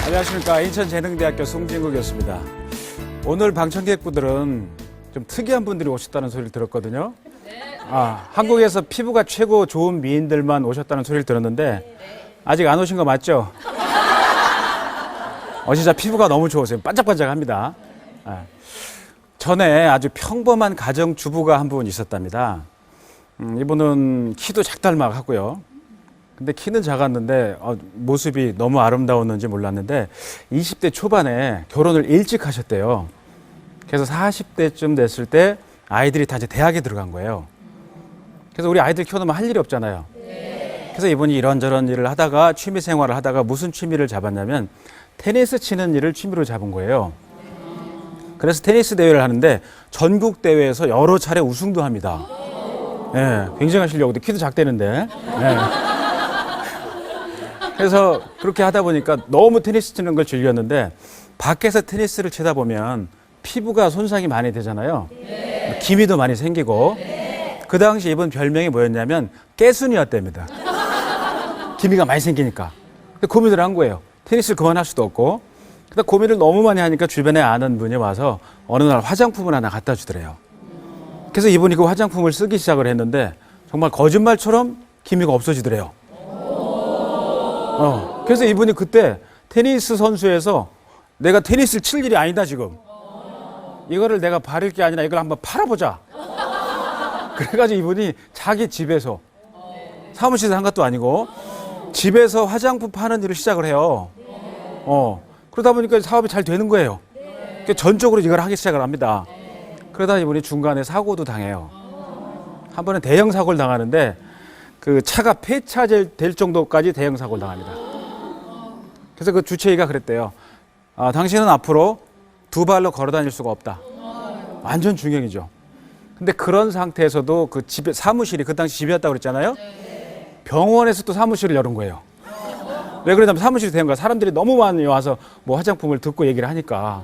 안녕하십니까. 인천재능대학교 송진구 교수입니다. 오늘 방청객분들은 좀 특이한 분들이 오셨다는 소리를 들었거든요. 한국에서 피부가 최고 좋은 미인들만 오셨다는 소리를 들었는데 아직 안 오신 거 맞죠? 진짜 피부가 너무 좋으세요. 반짝반짝합니다. 전에 아주 평범한 가정주부가 한 분 있었답니다. 이분은 키도 작달막하고요. 근데 키는 작았는데 모습이 너무 아름다웠는지 몰랐는데 20대 초반에 결혼을 일찍 하셨대요. 그래서 40대쯤 됐을 때 아이들이 다 이제 대학에 들어간 거예요. 그래서 우리 아이들 키워놓으면 할 일이 없잖아요. 그래서 이분이 이런저런 일을 하다가 취미 생활을 하다가 무슨 취미를 잡았냐면 테니스 치는 일을 취미로 잡은 거예요. 그래서 테니스 대회를 하는데 전국 대회에서 여러 차례 우승도 합니다. 네, 굉장한 실력인데 키도 작대는데. 네. 그래서 그렇게 하다 보니까 너무 테니스 치는 걸 즐겼는데 밖에서 테니스를 치다 보면 피부가 손상이 많이 되잖아요. 기미도 많이 생기고. 그 당시 이분 별명이 뭐였냐면 깨순이었답니다. 기미가 많이 생기니까. 고민을 한 거예요. 테니스를 그만할 수도 없고. 근데 고민을 너무 많이 하니까 주변에 아는 분이 와서 어느 날 화장품을 하나 갖다 주더래요. 그래서 이분이 그 화장품을 쓰기 시작을 했는데 정말 거짓말처럼 기미가 없어지더래요. 그래서 이분이 그때 테니스 선수에서 내가 테니스를 칠 일이 아니다 지금. 이거를 내가 바를 게 아니라 이걸 한번 팔아보자. 그래가지고 이분이 자기 집에서 사무실에서 한 것도 아니고 집에서 화장품 파는 일을 시작을 해요. 그러다 보니까 사업이 잘 되는 거예요. 그러니까 전적으로 이걸 하기 시작을 합니다. 그러다 이분이 중간에 사고도 당해요. 한 번은 대형 사고를 당하는데 그 차가 폐차될 정도까지 대형 사고를 당합니다. 그래서 그 주치의가 그랬대요. 당신은 앞으로 두 발로 걸어 다닐 수가 없다. 완전 중형이죠. 근데 그런 상태에서도 그 집에 사무실이 그 당시 집이었다고 그랬잖아요. 병원에서 또 사무실을 열은 거예요. 왜 그러냐면 사무실이 된 거야. 사람들이 너무 많이 와서 뭐 화장품을 듣고 얘기를 하니까.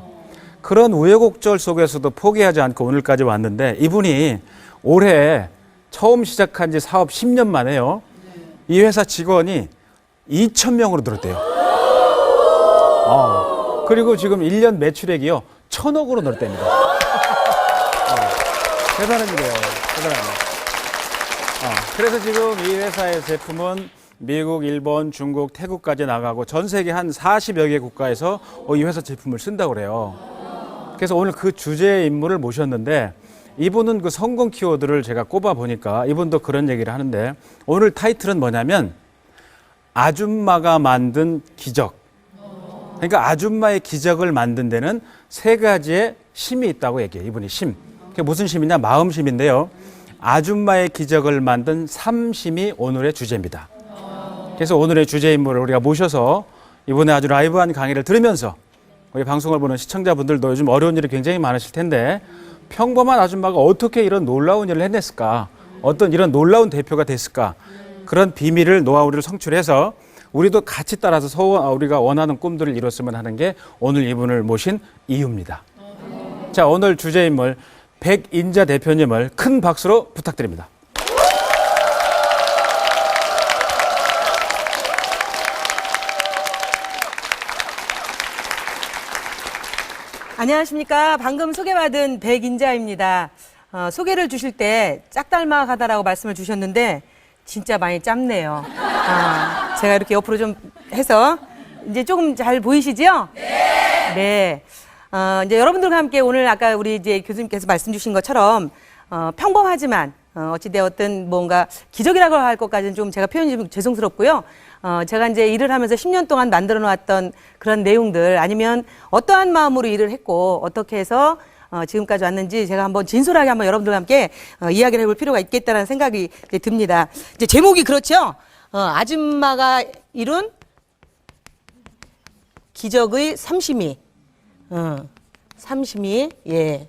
그런 우여곡절 속에서도 포기하지 않고 오늘까지 왔는데 이분이 올해 처음 시작한 지 사업 10년 만에요. 이 회사 직원이 2,000명으로 늘었대요. 그리고 지금 1년 매출액이요. 1,000억으로 늘었답니다. 대단한 일이에요. 대단합니다. 그래서 지금 이 회사의 제품은 미국, 일본, 중국, 태국까지 나가고 전 세계 한 40여 개 국가에서 이 회사 제품을 쓴다고 그래요. 그래서 오늘 그 주제의 인물을 모셨는데 이분은 그 성공 키워드를 제가 꼽아 보니까 이분도 그런 얘기를 하는데 오늘 타이틀은 뭐냐면 아줌마가 만든 기적. 그러니까 아줌마의 기적을 만든 데는 세 가지의 심이 있다고 얘기해요. 이분이 심. 그게 무슨 심이냐? 마음심인데요. 아줌마의 기적을 만든 3심이 오늘의 주제입니다. 그래서 오늘의 주제 인물을 우리가 모셔서 이번에 아주 라이브한 강의를 들으면서 우리 방송을 보는 시청자분들도 요즘 어려운 일이 굉장히 많으실 텐데 평범한 아줌마가 어떻게 이런 놀라운 일을 해냈을까? 어떤 이런 놀라운 대표가 됐을까? 그런 비밀을 노하우를 성취해서 우리도 같이 따라서 우리가 원하는 꿈들을 이뤘으면 하는 게 오늘 이분을 모신 이유입니다. 자, 오늘 주제 인물 백인자 대표님을 큰 박수로 부탁드립니다. 안녕하십니까. 방금 소개받은 백인자입니다. 소개를 주실 때 짝닮아가다라고 말씀을 주셨는데 진짜 많이 짧네요. 제가 이렇게 옆으로 좀 해서 이제 조금 잘 보이시죠? 네. 이제 여러분들과 함께 오늘 아까 우리 이제 교수님께서 말씀 주신 것처럼 평범하지만 어찌되었든 뭔가 기적이라고 할 것까지는 좀 제가 표현이 좀 죄송스럽고요. 제가 이제 일을 하면서 10년 동안 만들어 놓았던 그런 내용들 아니면 어떠한 마음으로 일을 했고 어떻게 해서 지금까지 왔는지 제가 한번 진솔하게 한번 여러분들과 함께 이야기를 해볼 필요가 있겠다는 생각이 이제 듭니다. 이제 제목이 그렇죠. 아줌마가 이룬 기적의 삼심이. 삼심이, 예.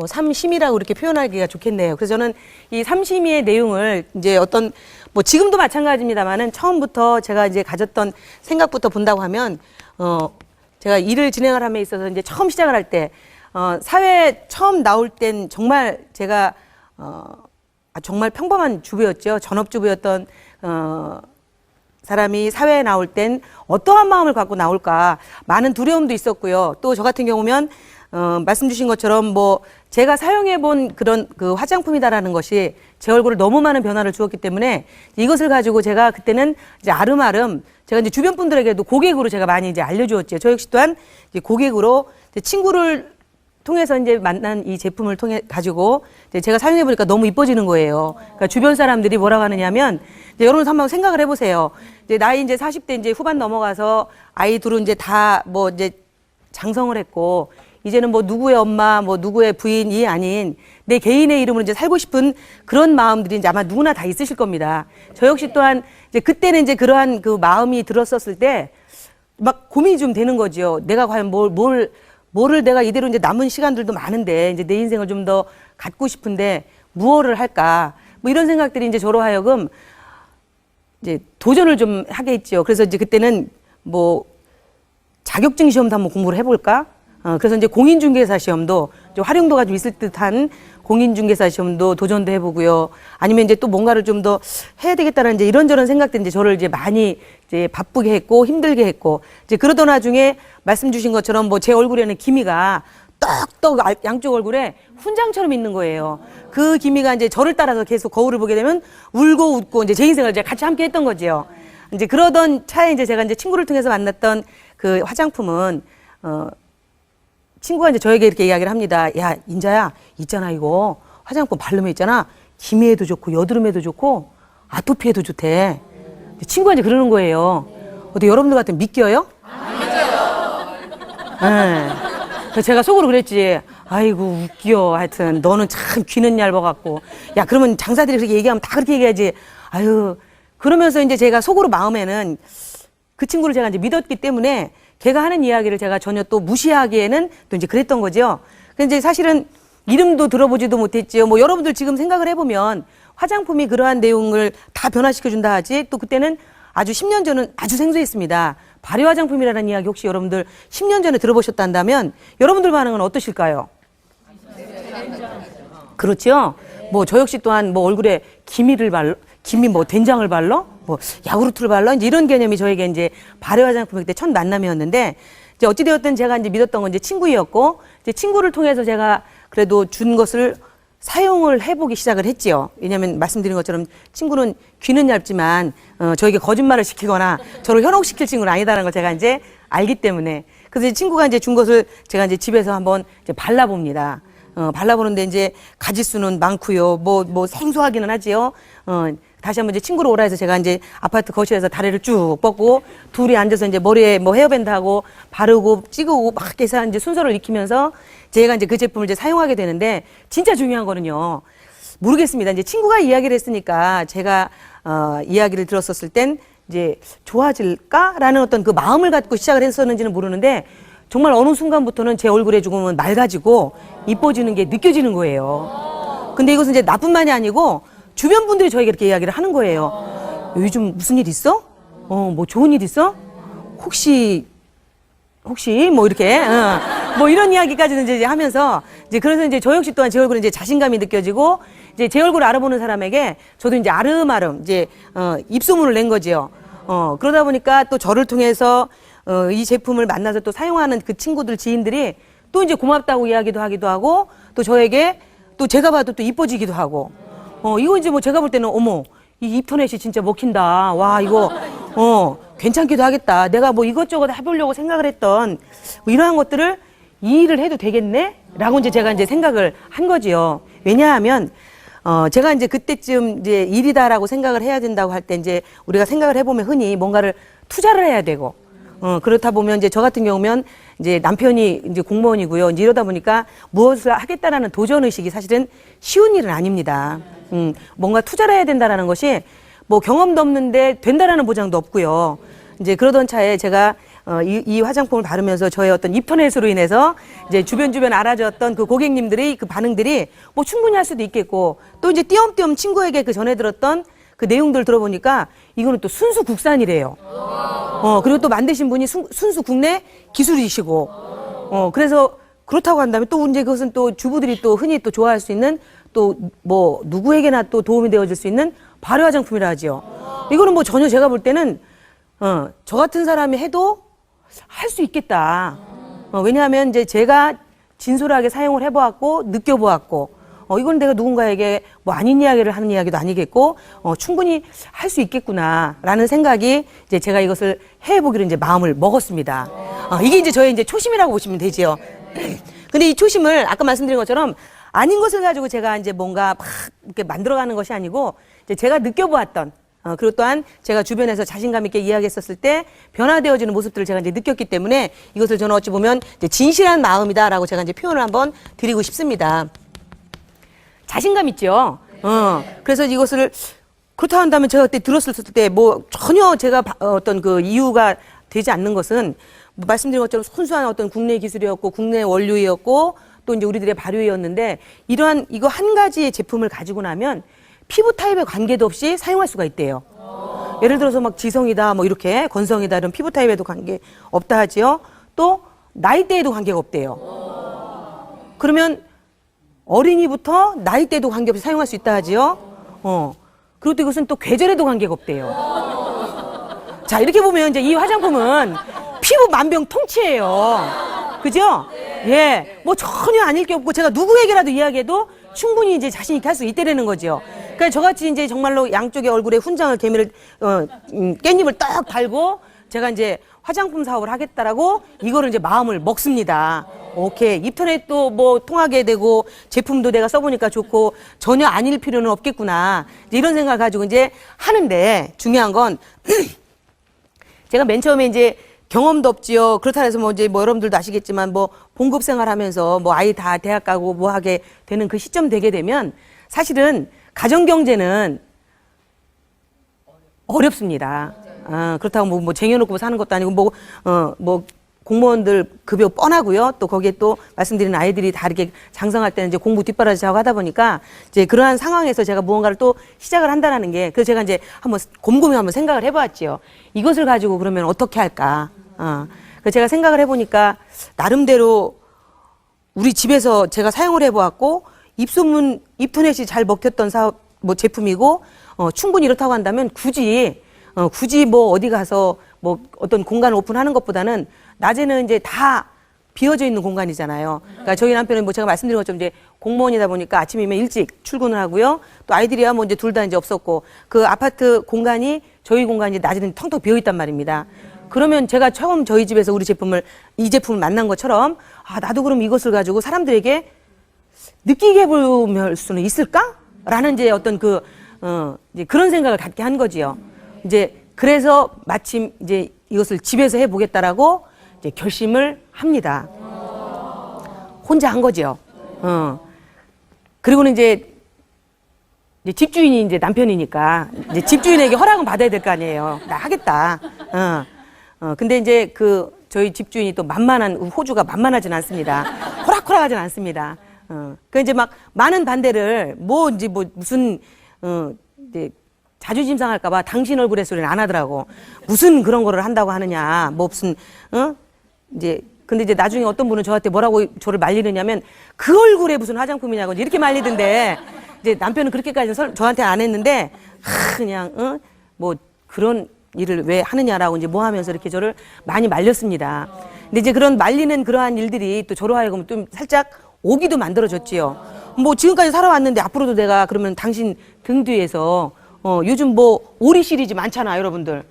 삼심이라고 이렇게 표현하기가 좋겠네요. 그래서 저는 이 삼심이의 내용을 이제 어떤, 지금도 마찬가지입니다만은 처음부터 제가 이제 가졌던 생각부터 본다고 하면, 제가 일을 진행을 함에 있어서 이제 처음 시작을 할 때, 사회에 처음 나올 땐 정말 제가, 정말 평범한 주부였죠. 전업주부였던, 사람이 사회에 나올 땐 어떠한 마음을 갖고 나올까 많은 두려움도 있었고요. 또 저 같은 경우면 말씀 주신 것처럼 뭐 제가 사용해 본 그런 그 화장품이다라는 것이 제 얼굴에 너무 많은 변화를 주었기 때문에 이것을 가지고 제가 그때는 이제 아름아름 제가 이제 주변 분들에게도 고객으로 제가 많이 이제 알려주었죠. 저 역시 또한 이제 고객으로 이제 친구를 통해서 이제 만난 이 제품을 통해 가지고 이제 제가 사용해 보니까 너무 이뻐지는 거예요. 그러니까 주변 사람들이 뭐라고 하느냐면 이제 여러분 한번 생각을 해보세요. 이제 나이 이제 40대 이제 후반 넘어가서 아이 둘은 이제 다 뭐 이제 장성을 했고 이제는 뭐 누구의 엄마, 뭐 누구의 부인이 아닌 내 개인의 이름으로 이제 살고 싶은 그런 마음들이 이제 아마 누구나 다 있으실 겁니다. 저 역시 또한 이제 그때는 이제 그러한 그 마음이 들었었을 때 막 고민이 좀 되는 거죠. 내가 과연 뭐를 내가 이대로 이제 남은 시간들도 많은데 이제 내 인생을 좀 더 갖고 싶은데 무엇을 할까? 뭐 이런 생각들이 이제 저로 하여금 이제 도전을 좀 하게 했죠. 그래서 이제 그때는 뭐 자격증 시험도 한번 공부를 해볼까? 그래서 이제 공인중개사 시험도 좀 활용도가 좀 있을 듯한 공인중개사 시험도 도전도 해보고요. 아니면 이제 또 뭔가를 좀 더 해야 되겠다는 이제 이런저런 생각들이 이제 저를 이제 많이 이제 바쁘게 했고 힘들게 했고 이제 그러던 와중에 말씀 주신 것처럼 뭐 제 얼굴에는 기미가 떡떡 양쪽 얼굴에 훈장처럼 있는 거예요. 그 기미가 이제 저를 따라서 계속 거울을 보게 되면 울고 웃고 이제 제 인생을 이제 같이 함께 했던 거지요. 이제 그러던 차에 이제 제가 이제 친구를 통해서 만났던 그 화장품은 친구가 이제 저에게 이렇게 이야기를 합니다. 야, 인자야, 있잖아, 이거. 화장품 바르면 있잖아. 기미에도 좋고, 여드름에도 좋고, 아토피에도 좋대. 친구가 이제 그러는 거예요. 어때, 여러분들 같으면 믿겨요? 안 믿어요. 네. 그래서 제가 속으로 그랬지. 아이고, 웃겨. 하여튼, 너는 참 귀는 얇아갖고. 야, 그러면 장사들이 그렇게 얘기하면 다 그렇게 얘기하지. 아유. 그러면서 이제 제가 속으로 마음에는 그 친구를 제가 이제 믿었기 때문에 걔가 하는 이야기를 제가 전혀 또 무시하기에는 또 이제 그랬던 거죠. 근데 이제 사실은 이름도 들어보지도 못했지요. 뭐 여러분들 지금 생각을 해보면 화장품이 그러한 내용을 다 변화시켜준다 하지 또 그때는 아주 10년 전은 아주 생소했습니다. 발효 화장품이라는 이야기 혹시 여러분들 10년 전에 들어보셨다면 여러분들 반응은 어떠실까요? 그렇죠. 뭐 저 역시 또한 뭐 얼굴에 기미 뭐 된장을 발라? 뭐 야구르트를 발라? 이제 이런 개념이 저에게 이제 발효 화장품일 때 첫 만남이었는데 이제 어찌되었든 제가 이제 믿었던 건 이제 친구였고 이제 친구를 통해서 제가 그래도 준 것을 사용을 해보기 시작을 했지요. 왜냐하면 말씀드린 것처럼 친구는 귀는 얇지만 저에게 거짓말을 시키거나 저를 현혹시킬 친구는 아니다라는 걸 제가 이제 알기 때문에 그래서 이제 친구가 이제 준 것을 제가 이제 집에서 한번 이제 발라봅니다. 발라보는데 이제 가지수는 많고요. 뭐 생소하기는 하지요. 다시 한번 이제 친구를 오라 해서 제가 이제 아파트 거실에서 다리를 쭉 뻗고 둘이 앉아서 이제 머리에 뭐 헤어밴드 하고 바르고 찍고 막 해서 이제 순서를 익히면서 제가 이제 그 제품을 이제 사용하게 되는데 진짜 중요한 거는요. 모르겠습니다. 이제 친구가 이야기를 했으니까 제가 이야기를 들었었을 땐 이제 좋아질까라는 어떤 그 마음을 갖고 시작을 했었는지는 모르는데 정말 어느 순간부터는 제 얼굴에 조금은 맑아지고 이뻐지는 게 느껴지는 거예요. 근데 이것은 이제 나뿐만이 아니고 주변 분들이 저에게 이렇게 이야기를 하는 거예요. 요즘 무슨 일 있어? 뭐 좋은 일 있어? 혹시 뭐 이렇게 뭐 이런 이야기까지는 이제 하면서 이제 그래서 이제 저 역시 또한 제 얼굴에 이제 자신감이 느껴지고 이제 제 얼굴을 알아보는 사람에게 저도 이제 아름아름 이제 입소문을 낸 거지요. 그러다 보니까 또 저를 통해서 이 제품을 만나서 또 사용하는 그 친구들 지인들이 또 이제 고맙다고 이야기도 하기도 하고 또 저에게 또 제가 봐도 또 이뻐지기도 하고 이거 이제 뭐 제가 볼 때는 어머 이 입터넷이 진짜 먹힌다. 와 이거 괜찮기도 하겠다. 내가 뭐 이것저것 해보려고 생각을 했던 뭐 이러한 것들을 이 일을 해도 되겠네? 라고 이제 제가 이제 생각을 한 거지요. 왜냐하면 제가 이제 그때쯤 이제 일이다라고 생각을 해야 된다고 할 때 이제 우리가 생각을 해보면 흔히 뭔가를 투자를 해야 되고 그렇다 보면 이제 저 같은 경우면 이제 남편이 이제 공무원이고요. 이제 이러다 보니까 무엇을 하겠다라는 도전 의식이 사실은 쉬운 일은 아닙니다. 뭔가 투자를 해야 된다라는 것이 뭐 경험도 없는데 된다라는 보장도 없고요. 이제 그러던 차에 제가 이 화장품을 바르면서 저의 어떤 인터넷으로 인해서 이제 주변 알아줬던 그 고객님들의 그 반응들이 뭐 충분히 할 수도 있겠고 또 이제 띄엄띄엄 친구에게 그 전에 들었던 그 내용들 들어보니까 이거는 또 순수 국산이래요. 그리고 또 만드신 분이 순수 국내 기술이시고 그래서 그렇다고 한다면 또 이제 그것은 또 주부들이 또 흔히 또 좋아할 수 있는 또 뭐 누구에게나 또 도움이 되어줄 수 있는 발효 화장품이라 하지요. 이거는 뭐 전혀 제가 볼 때는 저 같은 사람이 해도 할 수 있겠다. 왜냐하면 이제 제가 진솔하게 사용을 해보았고 느껴보았고 이건 내가 누군가에게 뭐 아닌 이야기를 하는 이야기도 아니겠고 충분히 할 수 있겠구나라는 생각이 이제 제가 이것을 해보기로 이제 마음을 먹었습니다. 이게 이제 저의 이제 초심이라고 보시면 되지요. 근데 이 초심을 아까 말씀드린 것처럼 아닌 것을 가지고 제가 이제 뭔가 막 이렇게 만들어가는 것이 아니고 이제 제가 느껴보았던 그리고 또한 제가 주변에서 자신감 있게 이야기했었을 때 변화되어지는 모습들을 제가 이제 느꼈기 때문에 이것을 저는 어찌 보면 이제 진실한 마음이다라고 제가 이제 표현을 한번 드리고 싶습니다. 자신감 있죠. 그래서 이것을 그렇다 한다면 제가 그때 들었을 때 뭐 전혀 제가 어떤 그 이유가 되지 않는 것은 뭐 말씀드린 것처럼 순수한 어떤 국내 기술이었고 국내 원료이었고 또 이제 우리들의 발효였는데 이러한 이거 한 가지의 제품을 가지고 나면 피부 타입에 관계도 없이 사용할 수가 있대요. 예를 들어서 막 지성이다 뭐 이렇게 건성이다 이런 피부 타입에도 관계 없다 하지요. 또 나이대에도 관계가 없대요. 그러면 어린이부터 나이대도 관계없이 사용할 수 있다 하지요. 그리고 또 이것은 또 계절에도 관계가 없대요. 자, 이렇게 보면 이제 이 화장품은 피부 만병통치예요. 그죠? 예. 뭐 전혀 아닐 게 없고 제가 누구에게라도 이야기해도 충분히 이제 자신 있게 할 수 있다라는 거죠. 그러니까 저같이 이제 정말로 양쪽의 얼굴에 훈장을 개미를 깻잎을 딱 달고 제가 이제 화장품 사업을 하겠다라고 이거를 이제 마음을 먹습니다. 오케이. 인터넷도 뭐 통하게 되고 제품도 내가 써보니까 좋고 전혀 아닐 필요는 없겠구나. 이런 생각을 가지고 이제 하는데 중요한 건 제가 맨 처음에 이제 경험도 없지요. 그렇다 해서 뭐 이제 뭐 여러분들도 아시겠지만 뭐 봉급 생활하면서 뭐 아이 다 대학 가고 뭐 하게 되는 그 시점 되게 되면 사실은 가정 경제는 어렵습니다. 그렇다고 뭐 쟁여놓고 사는 것도 아니고 뭐 공무원들 급여 뻔하고요. 또 거기에 또 말씀드린 아이들이 다 이렇게 장성할 때는 이제 공부 뒷바라지하고 하다 보니까 이제 그러한 상황에서 제가 무언가를 또 시작을 한다라는 게 그래서 제가 이제 한번 곰곰이 한번 생각을 해보았지요. 이것을 가지고 그러면 어떻게 할까? 그래서 제가 생각을 해보니까 나름대로 우리 집에서 제가 사용을 해보았고 입소문 인터넷이 잘 먹혔던 사업 뭐 제품이고 충분히 이렇다고 한다면 굳이 뭐 어디 가서 뭐 어떤 공간을 오픈하는 것보다는 낮에는 이제 다 비어져 있는 공간이잖아요. 그러니까 저희 남편은 뭐 제가 말씀드린 것처럼 이제 공무원이다 보니까 아침이면 일찍 출근을 하고요. 또 아이들이야 뭐 이제 둘 다 이제 없었고 그 아파트 공간이 저희 공간이 낮에는 텅텅 비어 있단 말입니다. 그러면 제가 처음 저희 집에서 이 제품을 만난 것처럼 나도 그럼 이것을 가지고 사람들에게 느끼게 해볼 수는 있을까? 라는 이제 어떤 이제 그런 생각을 갖게 한 거지요. 이제 그래서 마침 이제 이것을 집에서 해보겠다라고 이제 결심을 합니다. 혼자 한 거죠. 그리고는 이제 집주인이 이제 남편이니까 이제 집주인에게 허락은 받아야 될 거 아니에요. 나 하겠다. 근데 이제 저희 집주인이 또 호주가 만만하진 않습니다. 호락호락하진 않습니다. 그 이제 막 많은 반대를 무슨 이제 자존심 상할까봐 당신 얼굴에 소리는 안 하더라고. 무슨 그런 거를 한다고 하느냐. 뭐 무슨 근데 이제 나중에 어떤 분은 저한테 뭐라고 저를 말리느냐면 그 얼굴에 무슨 화장품이냐고 이렇게 말리던데 이제 남편은 그렇게까지는 저한테 안 했는데 그냥 뭐 그런 일을 왜 하느냐라고 이제 뭐 하면서 이렇게 저를 많이 말렸습니다. 근데 이제 그런 말리는 그러한 일들이 또 저로 하여금 좀 살짝 오기도 만들어졌지요. 뭐 지금까지 살아왔는데 앞으로도 내가 그러면 당신 등 뒤에서 요즘 뭐 오리 시리즈 많잖아, 여러분들.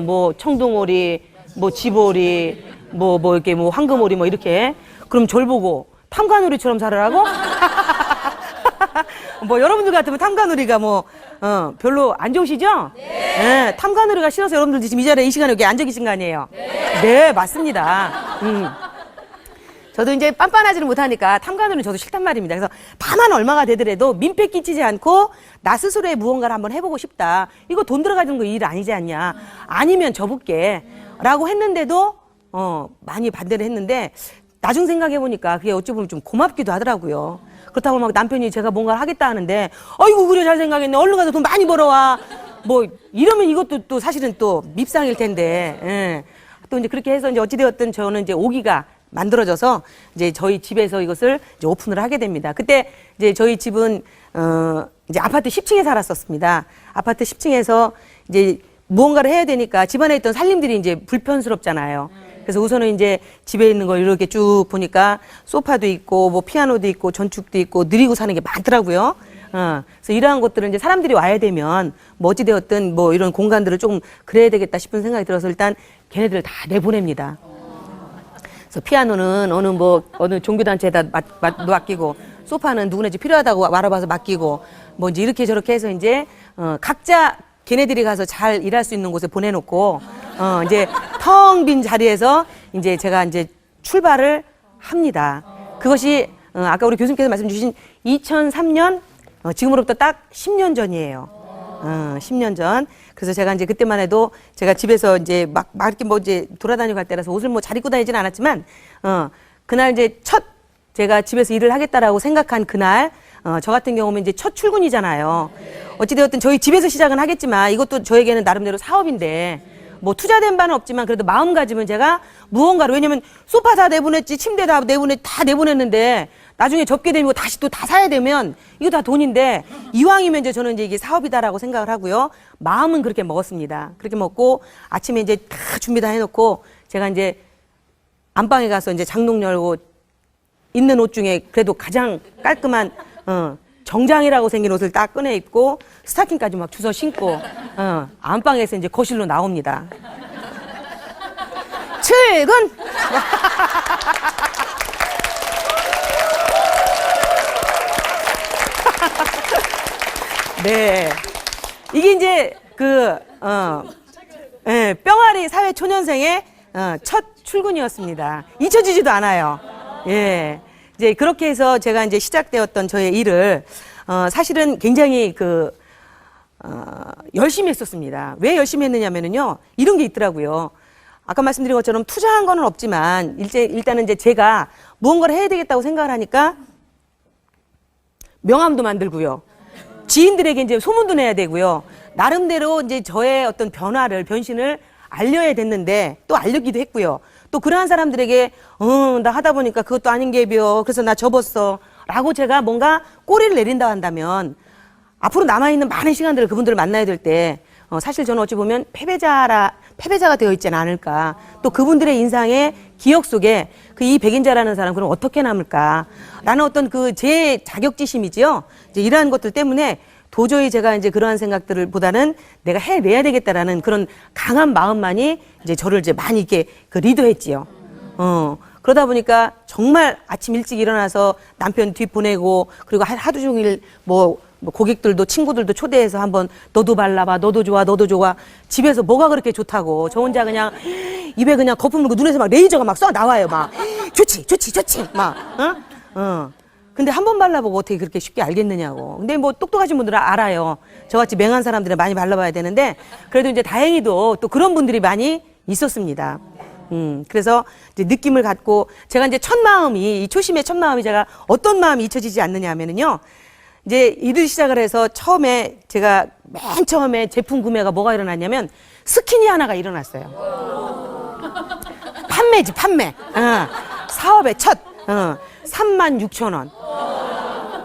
뭐 청동오리, 뭐 집오리, 뭐 이렇게 뭐 황금오리 뭐 이렇게. 그럼 절 보고 탐관오리처럼 살으라고? 뭐 여러분들 같으면 탐관오리가 뭐 별로 안 좋으시죠? 네. 탐관오리가 싫어서 여러분들 지금 이 자리에 이 시간에 여기 앉아 계신 거 아니에요? 네, 맞습니다. 저도 이제 빤빤하지는 못하니까 탐관오리는 저도 싫단 말입니다. 그래서 다만 얼마가 되더라도 민폐 끼치지 않고 나 스스로의 무언가를 한번 해보고 싶다. 이거 돈 들어가는 거 일 아니지 않냐. 아니면 접을게. 라고 했는데도 많이 반대를 했는데 나중 생각해보니까 그게 어찌 보면 좀 고맙기도 하더라고요. 그렇다고 막 남편이 제가 뭔가를 하겠다 하는데 아이고 그래 잘 생각했네. 얼른 가서 돈 많이 벌어와. 뭐 이러면 이것도 또 사실은 또 밉상일 텐데. 예. 또 이제 그렇게 해서 이제 어찌되었든 저는 이제 오기가 만들어져서 이제 저희 집에서 이것을 이제 오픈을 하게 됩니다. 그때 이제 저희 집은 이제 아파트 10층에 살았었습니다. 아파트 10층에서 이제 무언가를 해야 되니까 집안에 있던 살림들이 이제 불편스럽잖아요. 그래서 우선은 이제 집에 있는 거 이렇게 쭉 보니까 소파도 있고 뭐 피아노도 있고 전축도 있고 느리고 사는 게 많더라고요. 그래서 이러한 것들을 이제 사람들이 와야 되면 뭐 어찌되었든 뭐 이런 공간들을 조금 그래야 되겠다 싶은 생각이 들어서 일단 걔네들을 다 내보냅니다. 그래서 피아노는 어느 종교단체에다 맡기고 소파는 누구네 집 필요하다고 알아봐서 맡기고 뭐 이제 이렇게 저렇게 해서 이제 각자 걔네들이 가서 잘 일할 수 있는 곳에 보내놓고 이제 텅 빈 자리에서 이제 제가 이제 출발을 합니다. 그것이 아까 우리 교수님께서 말씀 주신 2003년 지금으로부터 딱 10년 전이에요. 10년 전. 그래서 제가 이제 그때만 해도 제가 집에서 이제 막 이렇게 뭐 이제 돌아다니고 갈 때라서 옷을 뭐 잘 입고 다니지는 않았지만 그날 이제 첫 제가 집에서 일을 하겠다라고 생각한 그날 저 같은 경우는 이제 첫 출근이잖아요. 어찌되었든 저희 집에서 시작은 하겠지만 이것도 저에게는 나름대로 사업인데 뭐 투자된 바는 없지만 그래도 마음가짐은 제가 무언가를 왜냐면 소파 다 내보냈지 침대 다 내보냈는데 나중에 접게 되면 다시 또 다 사야 되면 이거 다 돈인데 이왕이면 이제 저는 이제 이게 사업이다라고 생각을 하고요. 마음은 그렇게 먹었습니다. 그렇게 먹고 아침에 이제 다 준비 다 해놓고 제가 이제 안방에 가서 이제 장롱 열고 있는 옷 중에 그래도 가장 깔끔한 정장이라고 생긴 옷을 딱 꺼내 입고 스타킹까지 막 주워 신고 안방에서 이제 거실로 나옵니다. 출근! 네. 이게 이제 뿅아리 사회 초년생의 첫 출근이었습니다. 잊혀지지도 않아요. 예. 이제 그렇게 해서 제가 이제 시작되었던 저의 일을 사실은 굉장히 열심히 했었습니다. 왜 열심히 했느냐면요. 이런 게 있더라고요. 아까 말씀드린 것처럼 투자한 거는 없지만 일단은 이제 제가 무언가를 해야 되겠다고 생각을 하니까 명함도 만들고요. 지인들에게 이제 소문도 내야 되고요. 나름대로 이제 저의 어떤 변신을 알려야 됐는데 또 알려기도 했고요. 또 그러한 사람들에게 나 하다 보니까 그것도 아닌 게비요. 그래서 나 접었어. 라고 제가 뭔가 꼬리를 내린다 한다면 앞으로 남아있는 많은 시간들을 그분들을 만나야 될 때 사실 저는 어찌 보면 패배자가 되어 있지는 않을까. 또 그분들의 인상의 기억 속에 이 백인자라는 사람 그럼 어떻게 남을까. 라는 어떤 제 자격지심이지요. 이제 이러한 것들 때문에 도저히 제가 이제 그러한 생각들을 보다는 내가 해내야 되겠다라는 그런 강한 마음만이 이제 저를 이제 많이 이렇게 리드했지요. 그러다 보니까 정말 아침 일찍 일어나서 남편 뒤 보내고 그리고 하루 종일 뭐 고객들도 친구들도 초대해서 한번 너도 발라봐, 너도 좋아, 너도 좋아. 집에서 뭐가 그렇게 좋다고. 저 혼자 그냥 입에 그냥 거품 물고 눈에서 막 레이저가 막 쏴 나와요. 막 좋지. 막 근데 한 번 발라보고 어떻게 그렇게 쉽게 알겠느냐고. 근데 뭐 똑똑하신 분들은 알아요. 저같이 맹한 사람들은 많이 발라봐야 되는데 그래도 이제 다행히도 또 그런 분들이 많이 있었습니다. 그래서 이제 느낌을 갖고 제가 이제 이 초심의 첫 마음이 제가 어떤 마음이 잊혀지지 않느냐 하면은요. 이제 일을 시작을 해서 제가 맨 처음에 제품 구매가 뭐가 일어났냐면 스키니 하나가 일어났어요. 판매지, 판매. 사업의 첫. 36,000원.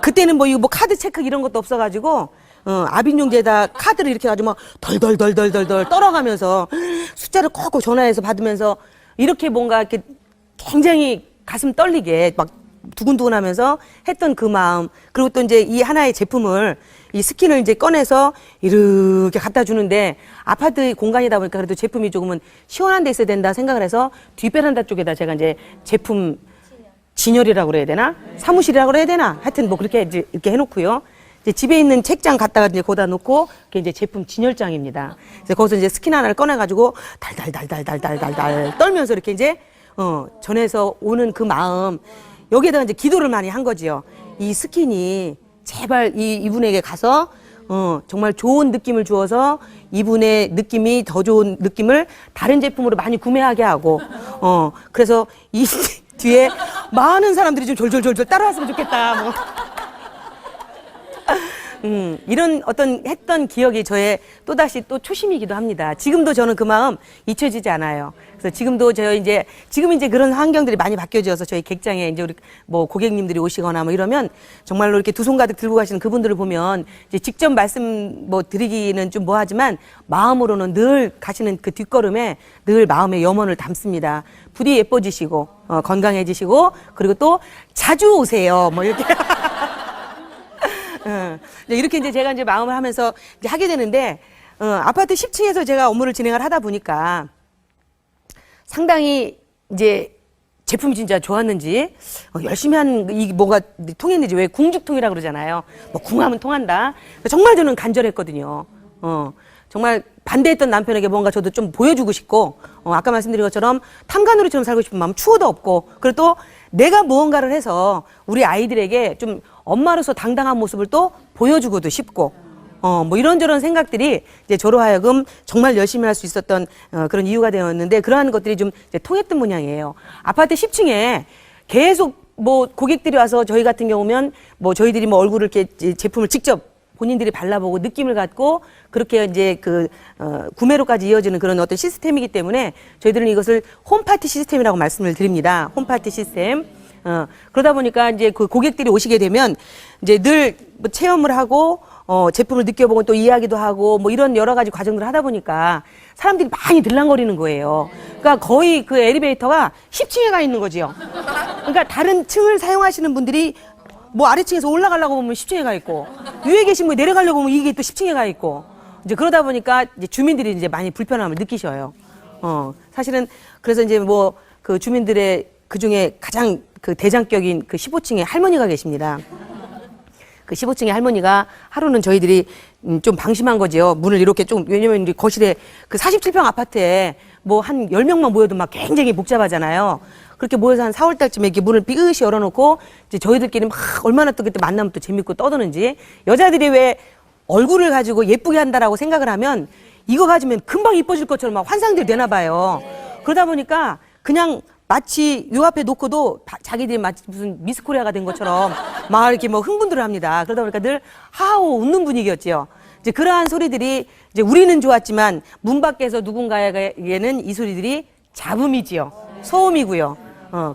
그때는 뭐 이거 뭐 카드 체크 이런 것도 없어가지고 아빈용지에다 카드를 이렇게 가지고 막 덜덜덜덜덜 떨어가면서 숫자를 꼭꼭 전화해서 받으면서 이렇게 뭔가 이렇게 굉장히 가슴 떨리게 막 두근두근하면서 했던 그 마음. 그리고 또 이제 이 하나의 제품을 이 스킨을 이제 꺼내서 이렇게 갖다 주는데 아파트 공간이다 보니까 그래도 제품이 조금은 시원한 데 있어야 된다 생각을 해서 뒷베란다 쪽에다 제가 이제 제품 진열이라고 그래야 되나? 사무실이라고 그래야 되나? 하여튼 뭐 그렇게 이제 이렇게 해놓고요. 이제 집에 있는 책장 갖다가 이제 거기다 놓고 그게 이제 제품 진열장입니다. 그래서 거기서 이제 스킨 하나를 꺼내가지고 달달달달달달달달 떨면서 이렇게 이제 전해서 오는 그 마음 여기에다가 이제 기도를 많이 한 거지요. 이 스킨이 제발 이분에게 가서 정말 좋은 느낌을 주어서 이분의 느낌이 더 좋은 느낌을 다른 제품으로 많이 구매하게 하고 그래서 이 뒤에 많은 사람들이 좀 졸졸졸졸 따라왔으면 좋겠다. 뭐. 이런 어떤 했던 기억이 저의 또다시 또 초심이기도 합니다. 지금도 저는 그 마음 잊혀지지 않아요. 그래서 지금도 지금 이제 그런 환경들이 많이 바뀌어져서 저희 객장에 이제 우리 뭐 고객님들이 오시거나 뭐 이러면 정말로 이렇게 두 손 가득 들고 가시는 그분들을 보면 이제 직접 말씀 뭐 드리기는 좀 뭐하지만 마음으로는 늘 가시는 그 뒷걸음에 늘 마음의 염원을 담습니다. 부디 예뻐지시고, 건강해지시고, 그리고 또 자주 오세요. 뭐 이렇게. 이렇게 이제 제가 이제 마음을 하면서 이제 하게 되는데, 아파트 10층에서 제가 업무를 진행을 하다 보니까 상당히 이제 제품이 진짜 좋았는지, 열심히 이 뭐가 통했는지, 왜 궁죽통이라고 그러잖아요. 뭐 궁하면 통한다. 정말 저는 간절했거든요. 정말 반대했던 남편에게 뭔가 저도 좀 보여주고 싶고, 아까 말씀드린 것처럼 탐관오리처럼 살고 싶은 마음 추호도 없고, 그리고 또 내가 무언가를 해서 우리 아이들에게 좀 엄마로서 당당한 모습을 또 보여주고도 싶고, 뭐 이런저런 생각들이 이제 저로 하여금 정말 열심히 할 수 있었던 그런 이유가 되었는데, 그러한 것들이 좀 이제 통했던 모양이에요. 아파트 10층에 계속 뭐 고객들이 와서 저희 같은 경우면 뭐 저희들이 뭐 얼굴을 이렇게 제품을 직접 본인들이 발라보고 느낌을 갖고 그렇게 이제 구매로까지 이어지는 그런 어떤 시스템이기 때문에 저희들은 이것을 홈파티 시스템이라고 말씀을 드립니다. 홈파티 시스템. 그러다 보니까 이제 그 고객들이 오시게 되면 이제 늘 뭐 체험을 하고 제품을 느껴보고 또 이야기도 하고 뭐 이런 여러 가지 과정들을 하다 보니까 사람들이 많이 들랑거리는 거예요. 그러니까 거의 그 엘리베이터가 10층에 가 있는 거지요. 그러니까 다른 층을 사용하시는 분들이 뭐 아래층에서 올라가려고 보면 10층에 가 있고, 위에 계신 분 내려가려고 보면 이게 또 10층에 가 있고, 이제 그러다 보니까 이제 주민들이 이제 많이 불편함을 느끼셔요. 사실은 그래서 이제 뭐 그 주민들의 그 중에 가장 그 대장격인 그 15층에 할머니가 계십니다. 그 15층의 할머니가 하루는 저희들이 좀 방심한 거지요. 문을 이렇게 좀, 왜냐면 이제 거실에 그 47평 아파트에 뭐 한 10명만 모여도 막 굉장히 복잡하잖아요. 그렇게 모여서 한 4월 달쯤에 이렇게 문을 삐끗이 열어놓고 이제 저희들끼리 막 얼마나 또 그때 만나면 또 재밌고 떠드는지, 여자들이 왜 얼굴을 가지고 예쁘게 한다라고 생각을 하면 이거 가지면 금방 이뻐질 것처럼 막 환상들이 되나 봐요. 그러다 보니까 그냥 마치 요 앞에 놓고도 자기들이 마치 무슨 미스코리아가 된 것처럼 막 이렇게 뭐 흥분들을 합니다. 그러다 보니까 늘 하하호 웃는 분위기였지요. 이제 그러한 소리들이 이제 우리는 좋았지만 문 밖에서 누군가에게는 이 소리들이 잡음이지요. 소음이고요.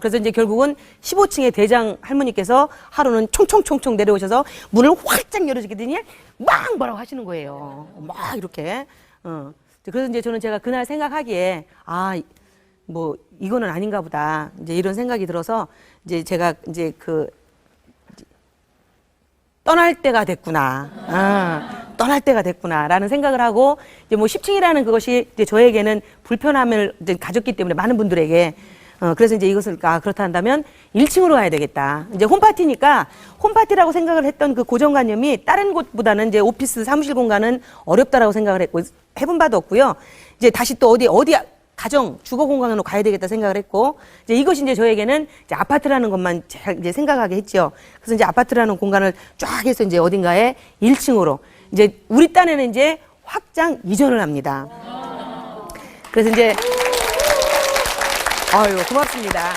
그래서 이제 결국은 15층의 대장 할머니께서 하루는 총총총총 내려오셔서 문을 활짝 열어주더니 막 뭐라고 하시는 거예요. 막 이렇게. 그래서 이제 저는 제가 그날 생각하기에 뭐 이거는 아닌가 보다. 이제 이런 생각이 들어서 이제 제가 이제 떠날 때가 됐구나. 떠날 때가 됐구나라는 생각을 하고, 이제 뭐 10층이라는 그것이 이제 저에게는 불편함을 이제 가졌기 때문에 많은 분들에게, 그래서 이제 이것을 그렇다 한다면 1층으로 가야 되겠다. 이제 홈파티니까 홈파티라고 생각을 했던 그 고정관념이 다른 곳보다는 이제 오피스 사무실 공간은 어렵다라고 생각을 했고, 해본 바도 없고요. 이제 다시 또 어디 가정, 주거 공간으로 가야 되겠다 생각을 했고, 이제 이것이 이제 저에게는 이제 아파트라는 것만 잘 이제 생각하게 했죠. 그래서 이제 아파트라는 공간을 쫙 해서 이제 어딘가에 1층으로, 이제 우리 딴에는 이제 확장 이전을 합니다. 그래서 이제, 아유, 고맙습니다.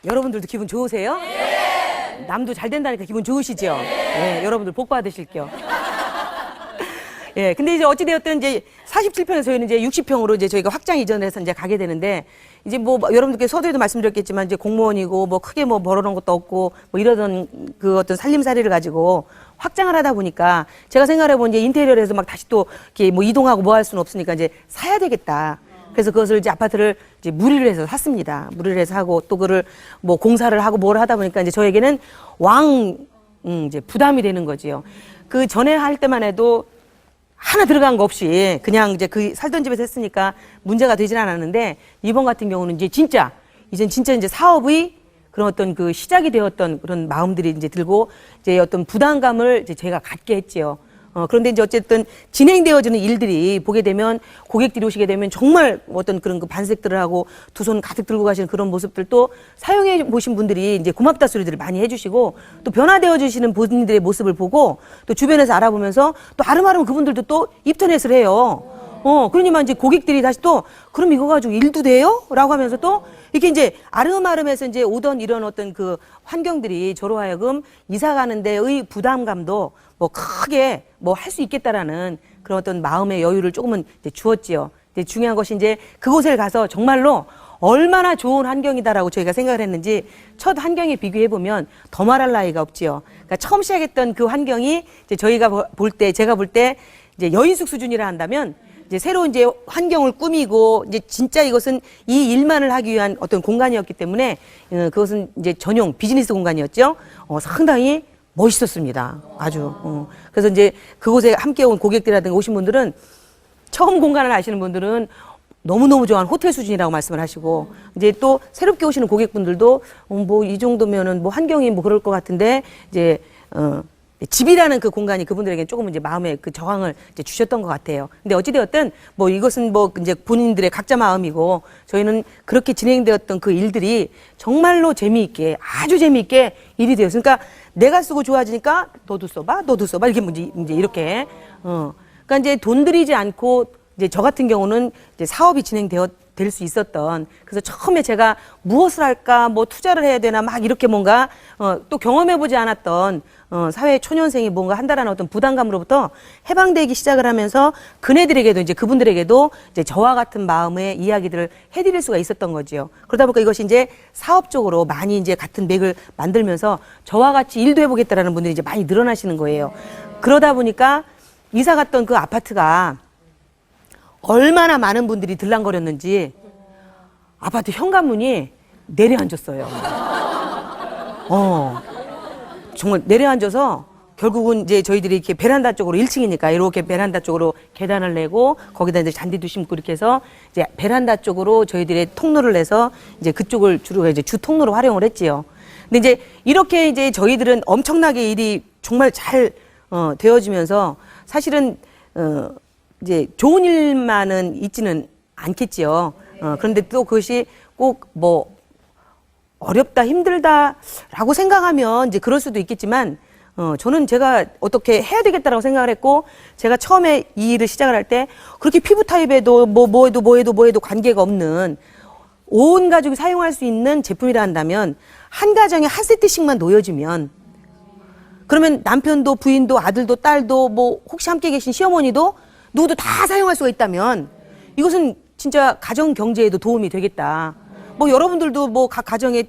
여러분들도 기분 좋으세요? 네. 남도 잘 된다니까 기분 좋으시죠? 네. 여러분들 복 받으실게요. 예, 근데 이제 어찌되었든 이제 47평에서 저희는 이제 60평으로 이제 저희가 확장 이전해서 이제 가게 되는데, 이제 뭐 여러분들께 서두에도 말씀드렸겠지만 이제 공무원이고 뭐 크게 뭐 벌어놓은 것도 없고 뭐 이러던 그 어떤 살림살이를 가지고 확장을 하다 보니까 제가 생각해본 이제 인테리어에서 막 다시 또 이렇게 뭐 이동하고 뭐 할 수는 없으니까 이제 사야 되겠다. 그래서 그것을 이제 아파트를 이제 무리를 해서 샀습니다. 무리를 해서 하고 또 그를 뭐 공사를 하고 뭘 하다 보니까 이제 저에게는 이제 부담이 되는 거지요. 그 전에 할 때만 해도 하나 들어간 거 없이 그냥 이제 그 살던 집에서 했으니까 문제가 되진 않았는데, 이번 같은 경우는 이제 진짜 이제 사업의 그런 어떤 그 시작이 되었던 그런 마음들이 이제 들고 이제 어떤 부담감을 이제 제가 갖게 했지요. 그런데 이제 어쨌든 진행되어지는 일들이 보게 되면, 고객들이 오시게 되면 정말 어떤 그런 그 반색들을 하고 두 손 가득 들고 가시는 그런 모습들도 사용해 보신 분들이 이제 고맙다 소리들을 많이 해주시고, 또 변화되어 주시는 본인들의 모습을 보고 또 주변에서 알아보면서 또 아름아름 그분들도 또 입터넷을 해요. 그러니만 이제 고객들이 다시 또, 그럼 이거 가지고 일도 돼요? 라고 하면서 또, 이렇게 이제 아름아름해서 이제 오던 이런 어떤 그 환경들이 저로 하여금 이사 가는 데의 부담감도 뭐 크게 뭐 할 수 있겠다라는 그런 어떤 마음의 여유를 조금은 이제 주었지요. 근데 중요한 것이 이제 그곳에 가서 정말로 얼마나 좋은 환경이다라고 저희가 생각을 했는지 첫 환경에 비교해 보면 더 말할 나위가 없지요. 그러니까 처음 시작했던 그 환경이 이제 저희가 볼 때, 제가 볼 때 이제 여인숙 수준이라 한다면 이제 새로 이제 환경을 꾸미고 이제 진짜 이것은 이 일만을 하기 위한 어떤 공간이었기 때문에 그것은 이제 전용 비즈니스 공간이었죠. 상당히 멋있었습니다. 아주. 그래서 이제 그곳에 함께 온 고객들이라든가 오신 분들은 처음 공간을 아시는 분들은 너무너무 좋아하는 호텔 수준이라고 말씀을 하시고, 이제 또 새롭게 오시는 고객분들도 뭐 이 정도면은 뭐 환경이 뭐 그럴 것 같은데 이제 집이라는 그 공간이 그분들에게 조금 이제 마음의 그 저항을 이제 주셨던 것 같아요. 근데 어찌되었든 뭐 이것은 뭐 이제 본인들의 각자 마음이고, 저희는 그렇게 진행되었던 그 일들이 정말로 재미있게, 아주 재미있게 일이 되었어요. 그러니까 내가 쓰고 좋아지니까 너도 써봐, 너도 써봐, 이렇게 이제 이렇게. 그러니까 이제 돈 들이지 않고 이제 저 같은 경우는 이제 사업이 될 수 있었던, 그래서 처음에 제가 무엇을 할까, 뭐 투자를 해야 되나 막 이렇게 뭔가 또 경험해보지 않았던 사회 초년생이 뭔가 한다라는 어떤 부담감으로부터 해방되기 시작을 하면서 그네들에게도 이제 그분들에게도 이제 저와 같은 마음의 이야기들을 해드릴 수가 있었던 거지요. 그러다 보니까 이것이 이제 사업적으로 많이 이제 같은 맥을 만들면서 저와 같이 일도 해보겠다라는 분들이 이제 많이 늘어나시는 거예요. 그러다 보니까 이사 갔던 그 아파트가 얼마나 많은 분들이 들락거렸는지 아파트 현관문이 내려앉았어요. 정말 내려앉아서 결국은 이제 저희들이 이렇게 베란다 쪽으로 1층이니까 이렇게 베란다 쪽으로 계단을 내고 거기다 이제 잔디도 심고 이렇게 해서 이제 베란다 쪽으로 저희들의 통로를 내서 이제 그쪽을 주로 이제 주 통로로 활용을 했지요. 근데 이제 이렇게 이제 저희들은 엄청나게 일이 정말 잘 되어지면서 사실은 이제 좋은 일만은 있지는 않겠지요. 그런데 또 그것이 꼭 뭐 어렵다, 힘들다라고 생각하면 이제 그럴 수도 있겠지만, 저는 제가 어떻게 해야 되겠다라고 생각을 했고, 제가 처음에 이 일을 시작을 할 때 그렇게 피부 타입에도 뭐해도 관계가 없는 온 가족이 사용할 수 있는 제품이라 한다면 한 가정에 한 세트씩만 놓여지면, 그러면 남편도 부인도 아들도 딸도 뭐 혹시 함께 계신 시어머니도 누구도 다 사용할 수가 있다면 이것은 진짜 가정 경제에도 도움이 되겠다. 뭐 여러분들도 뭐 각 가정의